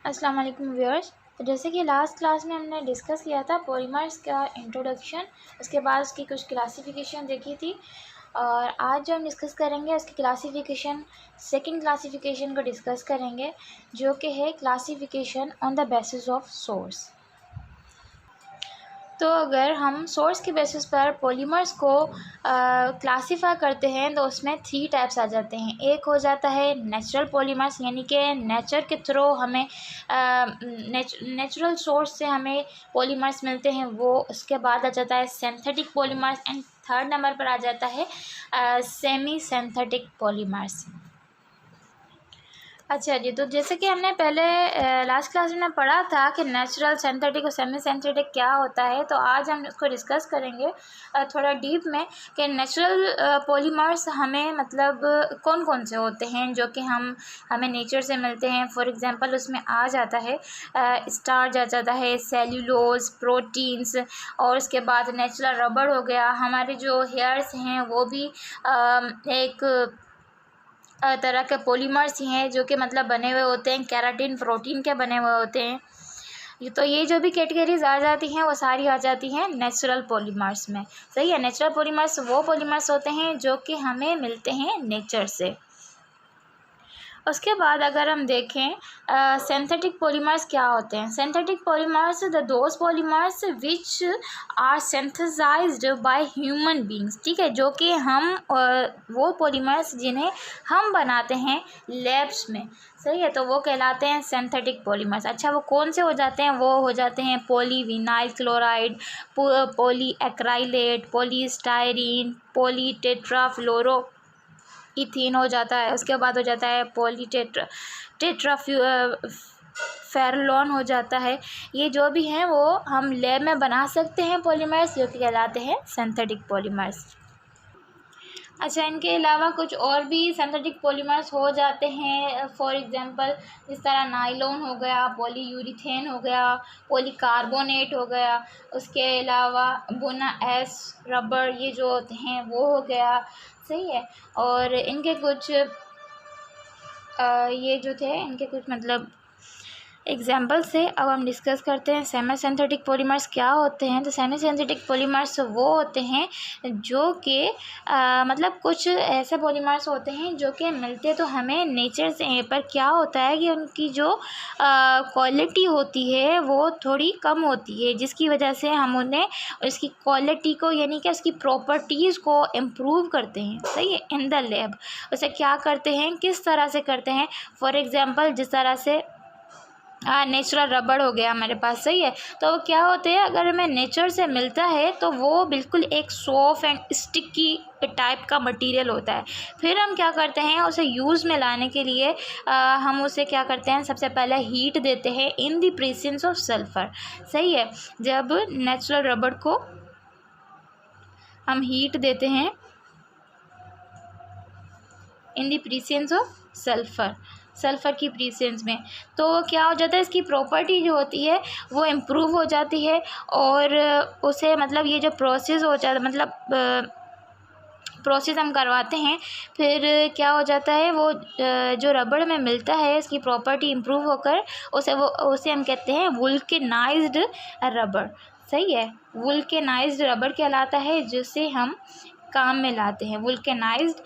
अस्सलाम वालेकुम व्यूअर्स। तो जैसे कि लास्ट क्लास में हमने डिस्कस किया था पॉलीमर्स का इंट्रोडक्शन, उसके बाद उसकी कुछ क्लासिफिकेशन देखी थी और आज जो हम डिस्कस करेंगे उसकी क्लासिफिकेशन, सेकंड क्लासिफिकेशन को डिस्कस करेंगे जो कि है classification on the basis of source. तो अगर हम सोर्स के बेसिस पर पॉलीमर्स को क्लासीफाई करते हैं तो उसमें 3 टाइप्स आ जाते हैं। एक हो जाता है नेचुरल पॉलीमर्स, यानी कि नेचर के थ्रू हमें नेचुरल सोर्स से हमें पॉलीमर्स मिलते हैं वो। उसके बाद आ जाता है synthetic polymers and third number पर आ जाता है सेमी सिंथेटिक पॉलीमर्स। अच्छा जी, तो जैसे कि हमने पहले लास्ट क्लास में पढ़ा था कि नेचुरल, सिंथेटिक और सेमी सिंथेटिक क्या होता है, तो आज हम इसको डिस्कस करेंगे थोड़ा डीप में कि नेचुरल पॉलीमर्स हमें मतलब कौन कौन से होते हैं जो कि हमें नेचर से मिलते हैं। फॉर एग्जांपल उसमें आ जाता है स्टार्च आ जाता है, सेल्यूलोज, प्रोटीन्स, और उसके बाद नेचुरल रबड़ हो गया। हमारे जो हेयर्स हैं वो भी एक तरह के पॉलीमर्स ही हैं जो कि मतलब बने हुए होते हैं, केराटिन प्रोटीन के बने हुए होते हैं। तो ये जो भी कैटेगरीज आ जाती हैं वो सारी आ जाती हैं नेचुरल पॉलीमर्स में। सही है, नेचुरल पॉलीमर्स वो पॉलीमर्स होते हैं जो कि हमें मिलते हैं नेचर से। उसके बाद अगर हम देखें सिंथेटिक पॉलीमर्स क्या होते हैं। Synthetic polymers those polymers which are synthesised by human beings, ठीक है, जो कि हम वो पॉलीमर्स जिन्हें हम बनाते हैं लैब्स में। सही है, तो वो कहलाते हैं सिंथेटिक पॉलीमर्स। अच्छा, वो कौन से हो जाते हैं? वो हो जाते हैं पॉलीविनाइल क्लोराइड, पॉलीएक्राइलेट, पॉलीस्टायरीन, पॉलीटेट्राफ्लोरो इथीन हो जाता है। उसके बाद हो जाता है टेट्राफेरलोन हो जाता है। ये जो भी हैं वो हम लैब में बना सकते हैं पॉलीमर्स, जो कि कहलाते हैं सिंथेटिक पॉलीमर्स। अच्छा, इनके अलावा कुछ और भी सिंथेटिक पॉलीमर्स हो जाते हैं। फॉर एग्जांपल जिस तरह नायलॉन हो गया, पॉलीयूरिथेन हो गया, पॉलीकार्बोनेट हो गया, उसके अलावा बोना एस रबर, ये जो होते हैं वो हो गया। सही है, और इनके कुछ ये जो थे इनके कुछ मतलब एग्जाम्पल से अब हम डिस्कस करते हैं सेमी सिंथेटिक पॉलीमर्स क्या होते हैं। तो सेमी सिंथेटिक पॉलीमर्स वो होते हैं जो कि मतलब कुछ ऐसे पॉलीमर्स होते हैं जो कि मिलते तो हमें नेचर से, पर क्या होता है कि उनकी जो क्वालिटी होती है वो थोड़ी कम होती है, जिसकी वजह से हम उन्हें उसकी क्वालिटी को यानी कि उसकी प्रॉपर्टीज़ को इम्प्रूव करते हैं। सही है, इन द लैब उसे क्या करते हैं, किस तरह से करते हैं। फॉर एग्जांपल जिस तरह से नेचुरल रबड़ हो गया हमारे पास। सही है, तो वो क्या होते हैं, अगर हमें नेचर से मिलता है तो वो बिल्कुल एक सॉफ्ट एंड स्टिकी टाइप का मटेरियल होता है। फिर हम क्या करते हैं, उसे यूज़ में लाने के लिए हम उसे क्या करते हैं, सबसे पहले हीट देते हैं in the presence of sulphur. सही है, जब नेचुरल रबड़ को हम हीट देते हैं in the presence of sulphur की प्रेजेंस में, तो क्या हो जाता है, इसकी प्रॉपर्टी जो होती है वो इम्प्रूव हो जाती है। और उसे मतलब ये जो प्रोसेस हो जाता है, मतलब प्रोसेस हम करवाते हैं, फिर क्या हो जाता है, वो जो रबड़ में मिलता है इसकी प्रॉपर्टी इम्प्रूव होकर उसे हम कहते हैं वुल्केनाइज्ड रबड़। सही है, वुल्केनाइज्ड रबड़ कहलाता है, जिसे हम काम में लाते हैं। वुल्केनाइज्ड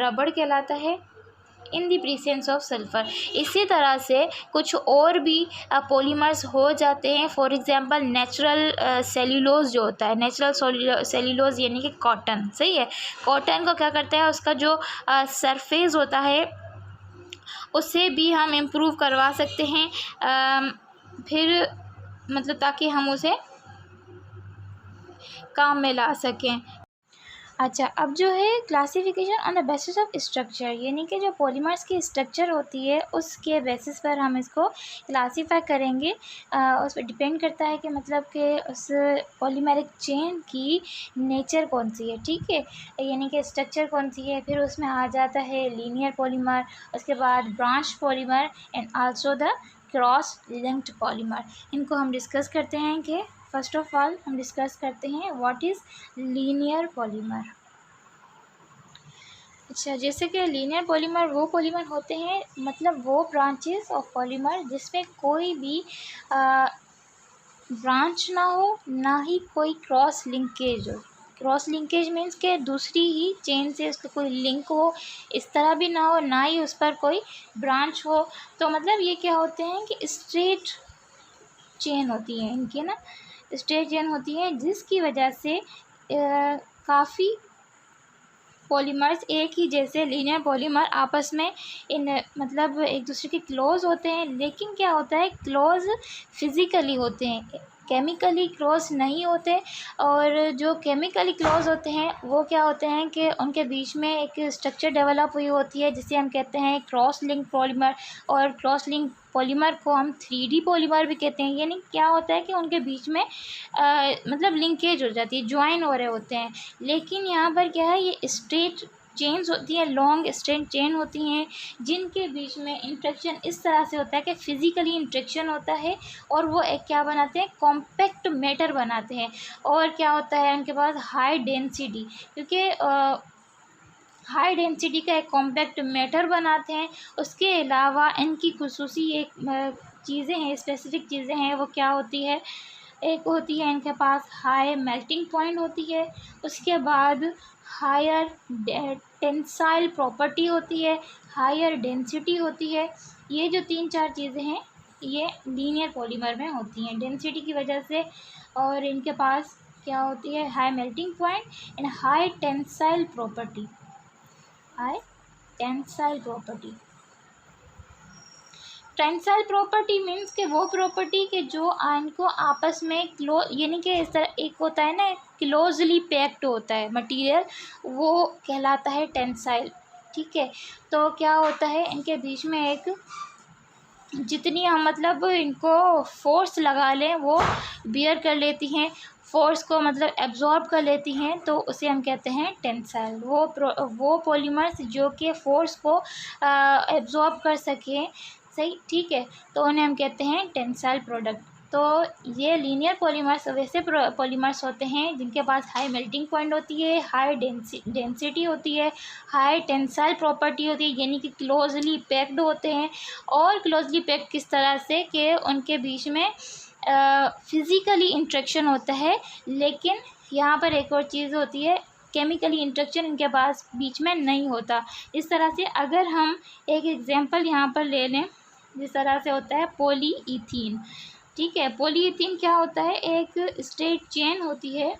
रबड़ कहलाता है in the presence of sulphur. इसी तरह से कुछ और भी पॉलीमर्स हो जाते हैं। फॉर एग्जांपल नेचुरल सेल्यूलोज जो होता है, नेचुरल सेल्यूलोज यानी कि कॉटन। सही है, कॉटन को क्या करता है, उसका जो सरफेस होता है उससे भी हम इम्प्रूव करवा सकते हैं, फिर मतलब ताकि हम उसे काम में ला सकें। अच्छा, अब जो है classification on the basis of structure, यानी कि जो पॉलीमर्स की स्ट्रक्चर होती है उसके बेसिस पर हम इसको क्लासीफाई करेंगे। उस पर डिपेंड करता है कि मतलब कि उस पॉलीमेरिक चेन की नेचर कौन सी है, ठीक है, यानी कि स्ट्रक्चर कौन सी है। फिर उसमें आ जाता है लीनियर पॉलीमर, उसके बाद branch polymer and also the cross linked polymer. इनको हम डिस्कस करते हैं कि फर्स्ट ऑफ ऑल हम डिस्कस करते हैं व्हाट इज़ लीनियर पॉलीमर। अच्छा, जैसे कि लीनियर पॉलीमर वो पॉलीमर होते हैं, मतलब वो ब्रांचेस ऑफ पॉलीमर जिसमें कोई भी ब्रांच ना हो, ना ही कोई क्रॉस लिंकेज हो। क्रॉस लिंकेज मीन्स के दूसरी ही चेन से उसका कोई लिंक हो, इस तरह भी ना हो, ना ही उस पर कोई ब्रांच हो। तो मतलब ये क्या होते हैं कि स्ट्रेट चेन होती है इनकी ना, स्ट्रेट चेन होती है, जिसकी वजह से काफ़ी पॉलीमर्स एक ही जैसे लीनियर पॉलीमर आपस में इन मतलब एक दूसरे के क्लोज होते हैं, लेकिन क्या होता है क्लोज फिज़िकली होते हैं, केमिकली क्लोज नहीं होते। और जो केमिकली क्लोज होते हैं वो क्या होते हैं कि उनके बीच में एक स्ट्रक्चर डेवलप हुई होती है जिसे हम कहते हैं क्रॉस लिंक पॉलीमर। और क्रॉस लिंक पॉलीमर को हम 3D पॉलीमर भी कहते हैं। यानी क्या होता है कि उनके बीच में मतलब लिंकेज हो जाती है, ज्वाइन हो रहे होते हैं। लेकिन यहाँ पर क्या है, ये स्ट्रेट चेन्स होती हैं, लॉन्ग स्ट्रेट चेन होती हैं, जिनके बीच में इंट्रैक्शन इस तरह से होता है कि फिज़िकली इंट्रैक्शन होता है और वो एक क्या बनाते हैं, कॉम्पैक्ट मैटर बनाते हैं। और क्या होता है उनके पास हाई डेंसिटी, क्योंकि हाई डेंसिटी का एक कॉम्पैक्ट मैटर बनाते हैं। उसके अलावा इनकी खुसूसी एक चीज़ें हैं, स्पेसिफिक चीज़ें हैं, वो क्या होती है, एक होती है इनके पास हाई मेल्टिंग पॉइंट होती है, उसके बाद हायर टेंसाइल प्रॉपर्टी होती है, हायर डेंसिटी होती है। ये जो 3-4 चीज़ें हैं ये लीनियर पॉलीमर में होती हैं डेंसिटी की वजह से। और इनके पास क्या होती है, high melting point and high tensile property. High tensile property, tensile property means के वो प्रॉपर्टी के जो आयन को आपस में यानी कि इस तरह एक होता है ना, क्लोजली पैक्ड होता है मटेरियल, वो कहलाता है टेंसाइल। ठीक है, तो क्या होता है इनके बीच में एक, जितनी हम मतलब इनको फोर्स लगा लें वो बियर कर लेती हैं, फोर्स को मतलब एब्जॉर्ब कर लेती हैं, तो उसे हम कहते हैं टेंसाइल। वो पॉलीमर्स जो कि फोर्स को एब्जॉर्ब कर सकें, सही, ठीक है, तो उन्हें हम कहते हैं टेंसाइल प्रोडक्ट। तो ये लीनियर पॉलीमर्स वैसे पॉलीमर्स होते हैं जिनके पास हाई मेल्टिंग पॉइंट होती है, हाई डेंसिटी होती है, हाई टेंसाइल प्रॉपर्टी होती है, यानी कि क्लोजली पैक्ड होते हैं। और क्लोजली पैक्ड किस तरह से कि उनके बीच में फिज़िकली इंट्रैक्शन होता है, लेकिन यहाँ पर एक और चीज़ होती है, केमिकली इंट्रैक्शन इनके पास बीच में नहीं होता। इस तरह से अगर हम एक एग्जांपल यहाँ पर ले लें, जिस तरह से होता है पॉलीइथीन। ठीक है, पॉलीइथीन क्या होता है, एक स्ट्रेट चेन होती है,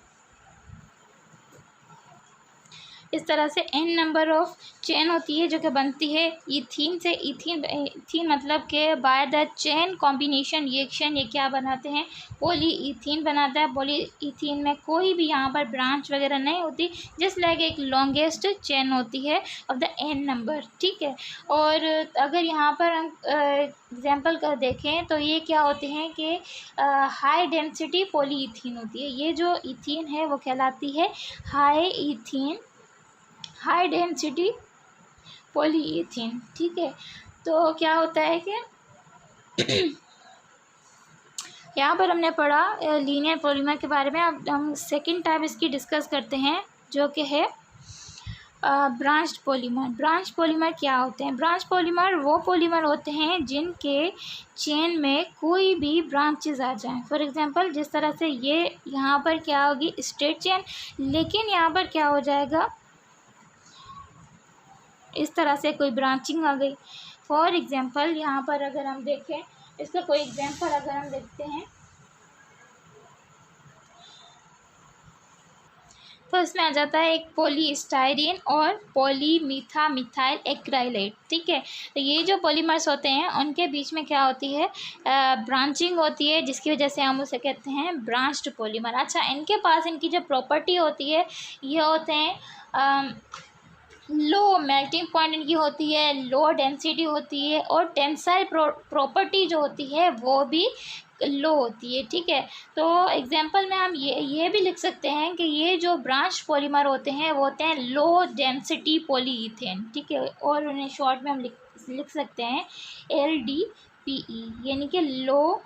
इस तरह से n नंबर ऑफ चेन होती है जो कि बनती है इथीन से। इथीन मतलब कि by the chain combination reaction ये क्या बनाते हैं, पॉलीइथीन बनाता है। पॉलीइथीन में कोई भी यहाँ पर ब्रांच वगैरह नहीं होती, जस्ट लाइक एक लॉन्गेस्ट चेन होती है ऑफ द n नंबर। ठीक है, और अगर यहाँ पर हम एग्जाम्पल का देखें तो ये क्या होते हैं कि हाई डेंसिटी पॉलीइथीन होती है। ये जो इथीन है वो कहलाती है हाई डेंसिटी पॉलीइथीन। ठीक है, तो क्या होता है कि यहाँ पर हमने पढ़ा लीनियर पॉलीमर के बारे में। अब हम सेकंड टाइप इसकी डिस्कस करते हैं जो कि है ब्रांच्ड पॉलीमर। ब्रांच पॉलीमर क्या होते हैं, ब्रांच पॉलीमर वो पॉलीमर होते हैं जिनके चेन में कोई भी ब्रांचेज आ जाएं। फॉर एग्जांपल जिस तरह से ये यहाँ पर क्या होगी, स्ट्रेट चेन, लेकिन यहाँ पर क्या हो जाएगा, इस तरह से कोई ब्रांचिंग आ गई। फॉर एग्जांपल यहाँ पर अगर हम देखें, इसका कोई एग्जांपल अगर हम देखते हैं तो इसमें आ जाता है एक पॉलीस्टाइरीन और पॉलीमीथामिथाइल एक्राइलेट। ठीक है, तो ये जो पॉलीमर्स होते हैं उनके बीच में क्या होती है, ब्रांचिंग होती है, जिसकी वजह से हम उसे कहते हैं ब्रांच्ड पॉलीमर। अच्छा, इनके पास इनकी जो प्रॉपर्टी होती है ये होते हैं लो मेल्टिंग पॉइंट इनकी होती है, लो डेंसिटी होती है, और टेंसाइल प्रॉपर्टी जो होती है वो भी लो होती है। ठीक है, तो एग्जांपल में हम ये भी लिख सकते हैं कि ये जो ब्रांच पॉलीमर होते हैं वो होते हैं लो डेंसिटी पॉलीइथेन। ठीक है, और उन्हें शॉर्ट में हम लिख सकते हैं LDPE, यानी कि लो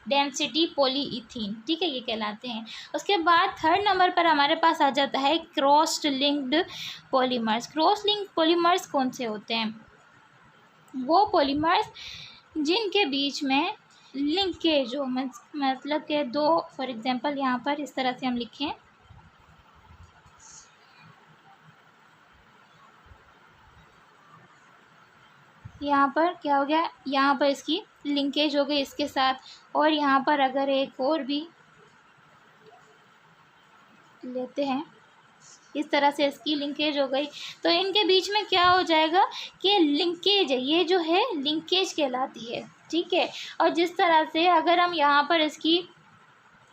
डेंसिटी पॉलीइथीन, ठीक है, ये कहलाते हैं। उसके बाद थर्ड नंबर पर हमारे पास आ जाता है cross linked polymers. Cross linked polymers कौन से होते हैं? वो पॉलीमर्स जिनके बीच में लिंकेज हो, मतलब कि दो, फॉर एग्जांपल यहाँ पर इस तरह से हम लिखें, यहाँ पर क्या हो गया, यहाँ पर इसकी लिंकेज हो गई इसके साथ, और यहाँ पर अगर एक और भी लेते हैं, इस तरह से इसकी लिंकेज हो गई, तो इनके बीच में क्या हो जाएगा कि लिंकेज है, ये जो है लिंकेज कहलाती है, ठीक है। और जिस तरह से अगर हम यहाँ पर इसकी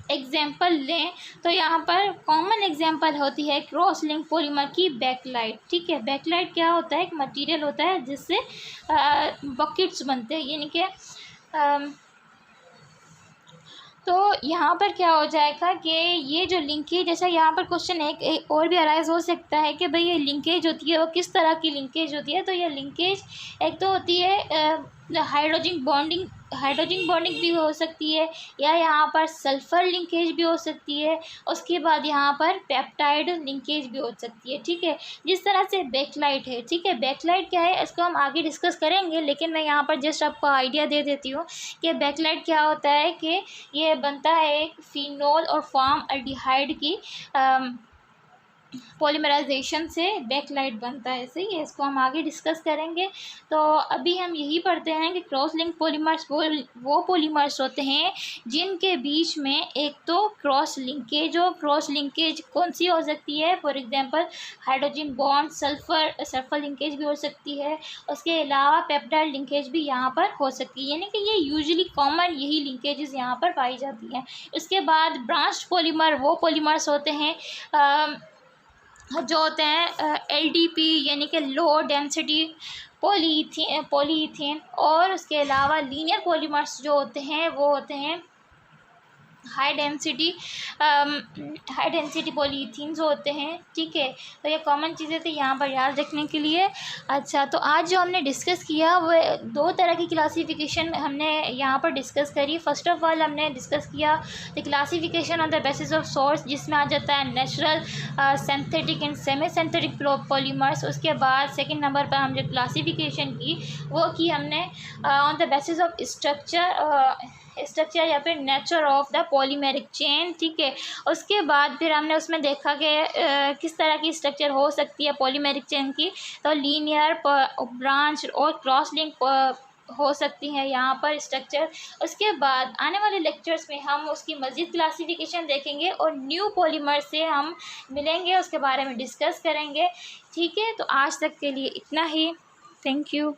एग्जाम्पल लें तो यहाँ पर कॉमन एग्जाम्पल होती है क्रॉस लिंक पॉलीमर की बैकलाइट, ठीक है। बैकलाइट क्या होता है? एक मटेरियल होता है जिससे बकेट्स बनते हैं, यानी कि तो यहाँ पर क्या हो जाएगा कि ये जो लिंकेज, जैसा यहाँ पर क्वेश्चन एक और भी अराइज हो सकता है कि भाई ये लिंकेज होती है वो किस तरह की लिंकेज होती है। तो ये लिंकेज एक तो होती है हाइड्रोजन बॉन्डिंग भी हो सकती है, या यहाँ पर सल्फ़र लिंकेज भी हो सकती है, उसके बाद यहाँ पर पेप्टाइड लिंकेज भी हो सकती है, ठीक है। जिस तरह से बैकलाइट है, ठीक है, बैकलाइट क्या है इसको हम आगे डिस्कस करेंगे, लेकिन मैं यहाँ पर जस्ट आपको आइडिया दे देती हूँ कि बैकलाइट क्या होता है कि ये बनता है एक फिनोल और फॉर्मल्डिहाइड की पॉलीमराइजेशन से बैकलाइट बनता है, सही है। इसको हम आगे डिस्कस करेंगे। तो अभी हम यही पढ़ते हैं कि क्रॉस लिंक पॉलीमर्स वो पॉलीमर्स होते हैं जिनके बीच में एक तो क्रॉस लिंकेज कौन सी हो सकती है? For example hydrogen bond, sulphur linkage भी हो सकती है, उसके अलावा पेप्टाइड लिंकेज भी यहाँ पर हो सकती है, यानी कि ये यूजुअली कॉमन यही लिंकेजेस यहाँ पर पाई जाती हैं। उसके बाद ब्रांच्ड पॉलीमर वो पॉलीमर्स होते हैं जो होते हैं LDP, यानी कि लो डेंसिटी पॉलीइथेन, और उसके अलावा लीनियर पॉलीमर्स जो होते हैं वो होते हैं हाई डेंसिटी पॉलीइथीन्स होते हैं, ठीक है। तो ये कॉमन चीज़ें थी यहाँ पर याद रखने के लिए। अच्छा, तो आज जो हमने डिस्कस किया वो दो तरह की क्लासिफिकेशन हमने यहाँ पर डिस्कस करी। फर्स्ट ऑफ ऑल हमने डिस्कस किया the classification on the basis of source, जिसमें आ जाता है natural, synthetic and semi synthetic polymers. उसके बाद सेकेंड नंबर पर हम जो क्लासिफिकेशन की वो की हमने on the basis of structure या फिर nature of the polymeric chain, ठीक है। उसके बाद फिर हमने उसमें देखा कि किस तरह की स्ट्रक्चर हो सकती है पॉलीमेरिक चेन की, तो लीनियर, ब्रांच और क्रॉस लिंक हो सकती हैं यहाँ पर स्ट्रक्चर। उसके बाद आने वाले लेक्चर्स में हम उसकी मज़ीद क्लासिफिकेशन देखेंगे और न्यू पॉलीमर से हम मिलेंगे, उसके बारे में डिस्कस करेंगे, ठीक है। तो आज तक के लिए इतना ही, थैंक यू।